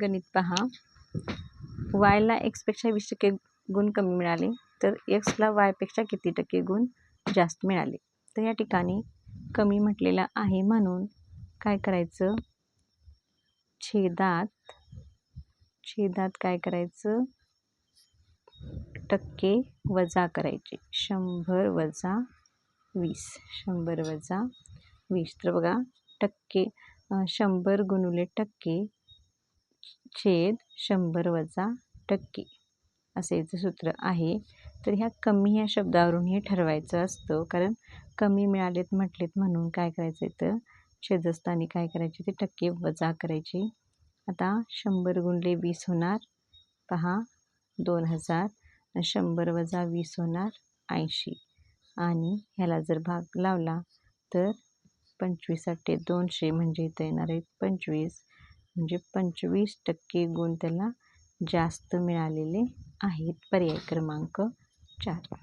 गणित पहा. वायला एक्सपेक्षा 20% गुण कमी मिळाले तर एक्सला वायपेक्षा किती टक्के गुण जास्त मिळाले. तर या ठिकाणी कमी म्हटलेलं आहे म्हणून काय करायचं, छेदात काय करायचं, टक्के वजा करायचे. 100 वजा 20. 100 वजा 20. तर बघा टक्के 100 गुणिले टक्के छेद 100 वजा टक्के असे याचं सूत्र आहे. तर ह्या कमी ह्या शब्दावरून हे ठरवायचं असतं, कारण कमी मिळालेत म्हटलेत म्हणून काय करायचं, तर छेदस्थानी काय करायचे, ते टक्के वजा करायचे. आता 100 गुणिले 20 होणार पहा 2000. 100 वजा 20 होणार 80. आणि ह्याला जर भाग लावला तर 25 × 200 म्हणजे इथं येणार आहेत 25. म्हणजे 25% गुण त्याला जास्त मिळालेले आहेत. पर्याय क्रमांक 4.